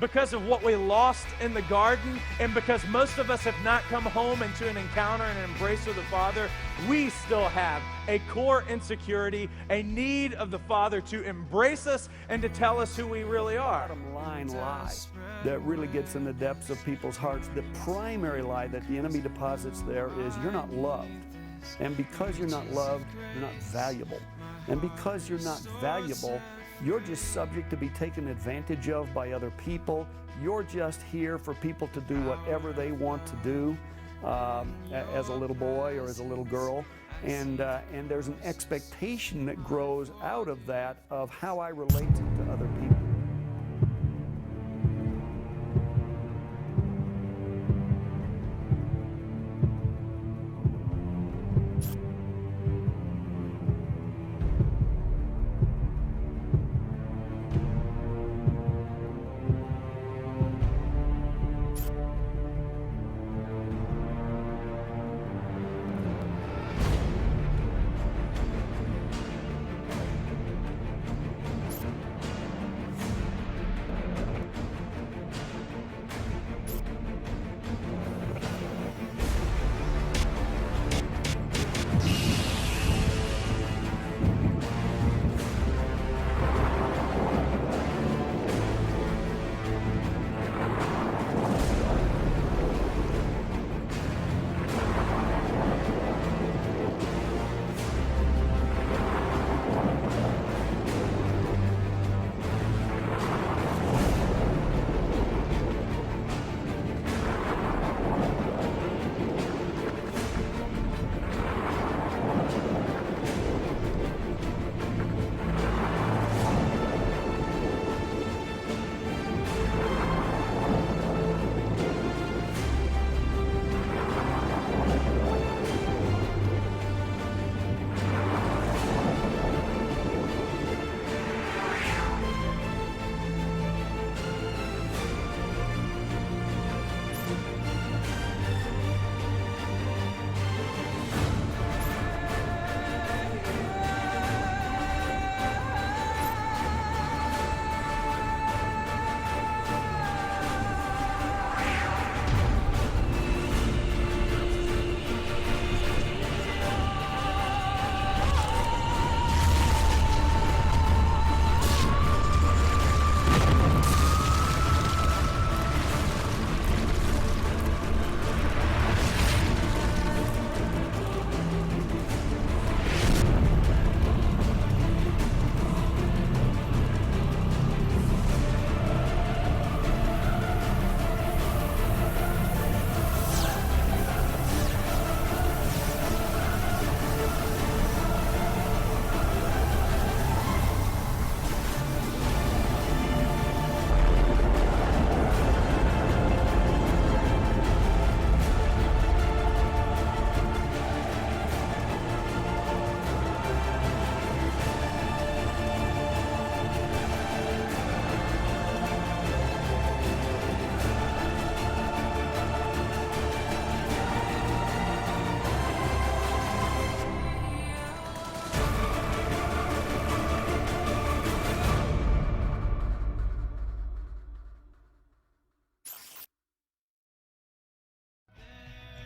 because of what we lost in the garden, and because most of us have not come home into an encounter and an embrace of the Father, we still have a core insecurity, a need of the Father to embrace us and to tell us who we really are. Bottom line lie that really gets in the depths of people's hearts. The primary lie that the enemy deposits there is you're not loved. And because you're not loved, you're not valuable. And because you're not valuable, you're just subject to be taken advantage of by other people. You're just here for people to do whatever they want to do as a little boy or as a little girl. And there's an expectation that grows out of that of how I relate to other people.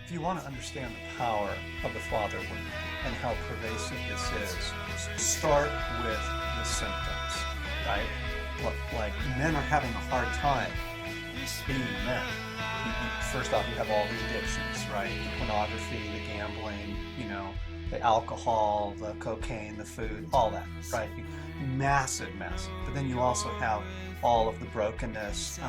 If you want to understand the power of the Father wound and how pervasive this is, start with the symptoms, right? Like men are having a hard time being men. First off, you have all the addictions, right? The pornography, the gambling, the alcohol, the cocaine, the food, all that, right? Massive. But then you also have all of the brokenness,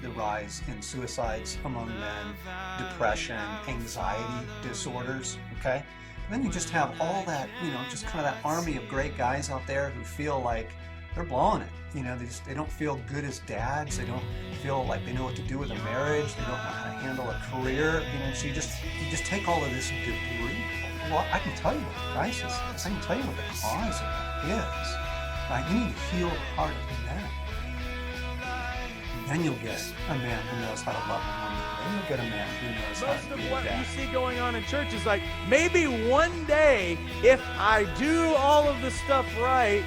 the rise in suicides among men, depression, anxiety disorders, okay? And then you just have all that, just kind of that army of great guys out there who feel like they're blowing it. They don't feel good as dads. They don't feel like they know what to do with a marriage. They don't know how to handle a career. So you just take all of this debris. Well, I can tell you what the crisis is. I can tell you what the cause of that is. Right? You need to heal the heart of men. Then you'll get a man who knows how to love a woman. Then you'll get a man who knows how Most to of be a what dad. you see going on in church is like, maybe one day, if I do all of this stuff right,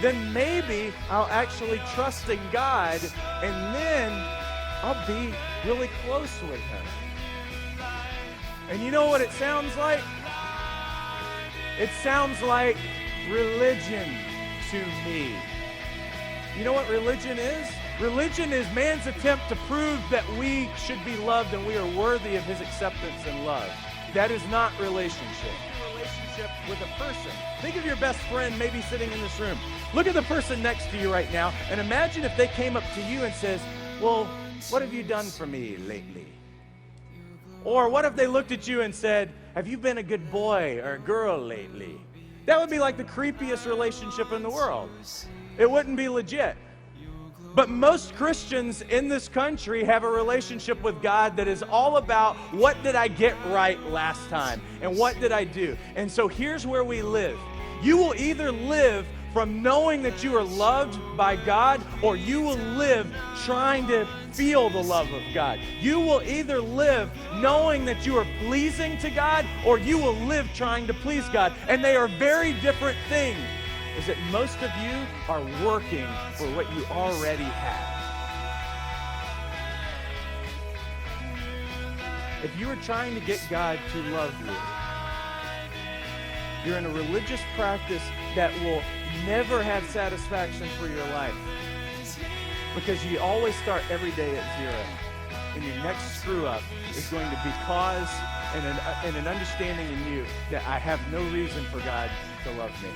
then maybe I'll actually trust in God, and then I'll be really close with him. And you know what it sounds like? It sounds like religion to me. You know what religion is? Religion is man's attempt to prove that we should be loved and we are worthy of his acceptance and love. That is not relationship. Relationship with a person. Think of your best friend maybe sitting in this room. Look at the person next to you right now and imagine if they came up to you and says, well, what have you done for me lately? Or what if they looked at you and said, have you been a good boy or a girl lately? That would be like the creepiest relationship in the world. It wouldn't be legit. But most Christians in this country have a relationship with God that is all about what did I get right last time and what did I do? And so here's where we live. You will either live from knowing that you are loved by God, or you will live trying to feel the love of God. You will either live knowing that you are pleasing to God, or you will live trying to please God. And they are very different things. Is that most of you are working for what you already have. If you are trying to get God to love you, you're in a religious practice that will never have satisfaction for your life, because you always start every day at zero, and your next screw up is going to be cause and an understanding in you that I have no reason for God to love me.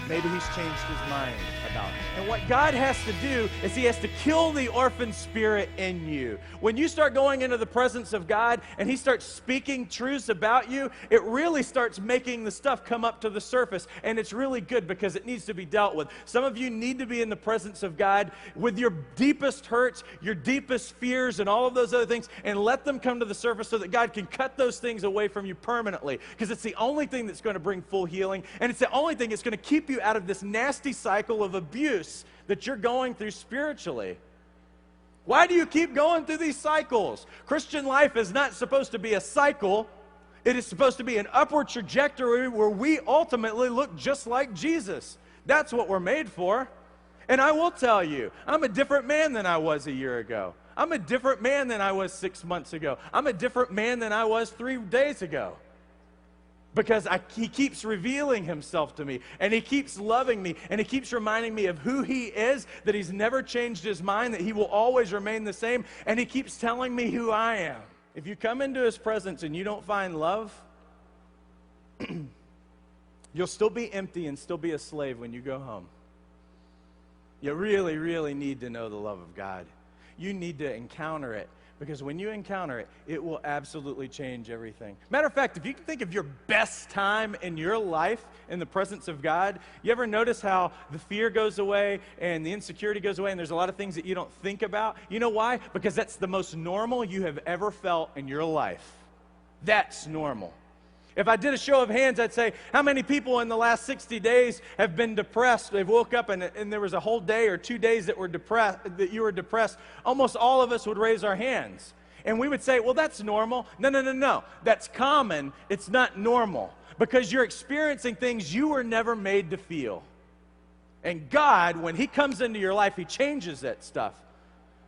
Maybe he's changed his mind about it. And what God has to do is he has to kill the orphan spirit in you. When you start going into the presence of God and he starts speaking truths about you, it really starts making the stuff come up to the surface. And it's really good because it needs to be dealt with. Some of you need to be in the presence of God with your deepest hurts, your deepest fears, and all of those other things, and let them come to the surface so that God can cut those things away from you permanently. Because it's the only thing that's going to bring full healing, and it's the only thing that's going to keep you out of this nasty cycle of abuse that you're going through spiritually. Why do you keep going through these cycles? Christian life is not supposed to be a cycle. It is supposed to be an upward trajectory where we ultimately look just like Jesus. That's what we're made for. And I will tell you, I'm a different man than I was a year ago. I'm a different man than I was 6 months ago. I'm a different man than I was 3 days ago. Because he keeps revealing himself to me, and he keeps loving me, and he keeps reminding me of who he is, that he's never changed his mind, that he will always remain the same, and he keeps telling me who I am. If you come into his presence and you don't find love, you'll still be empty and still be a slave when you go home. You really, really need to know the love of God. You need to encounter it. Because when you encounter it, it will absolutely change everything. Matter of fact, if you can think of your best time in your life in the presence of God, you ever notice how the fear goes away and the insecurity goes away and there's a lot of things that you don't think about? You know why? Because that's the most normal you have ever felt in your life. That's normal. If I did a show of hands, I'd say, how many people in the last 60 days have been depressed? They've woke up and there was a whole day or 2 days that you were depressed. Almost all of us would raise our hands. And we would say, well, that's normal. No. That's common. It's not normal. Because you're experiencing things you were never made to feel. And God, when he comes into your life, he changes that stuff.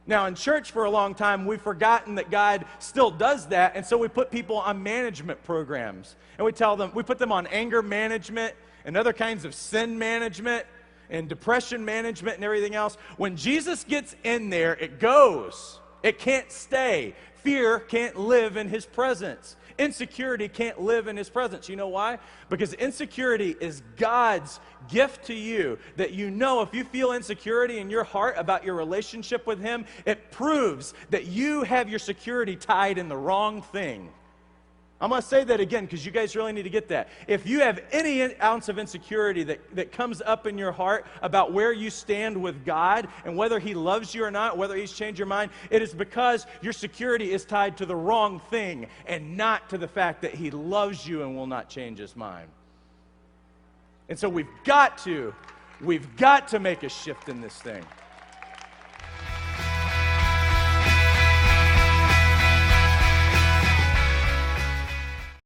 Now, in church for a long time, we've forgotten that God still does that, and so we put people on management programs. And we put them on anger management and other kinds of sin management and depression management and everything else. When Jesus gets in there, it goes. It can't stay. Fear can't live in his presence. Insecurity can't live in his presence. You know why? Because insecurity is God's gift to you, that you know if you feel insecurity in your heart about your relationship with him, it proves that you have your security tied in the wrong thing. I'm going to say that again because you guys really need to get that. If you have any ounce of insecurity that comes up in your heart about where you stand with God and whether he loves you or not, whether he's changed your mind, it is because your security is tied to the wrong thing and not to the fact that he loves you and will not change his mind. And so we've got to make a shift in this thing.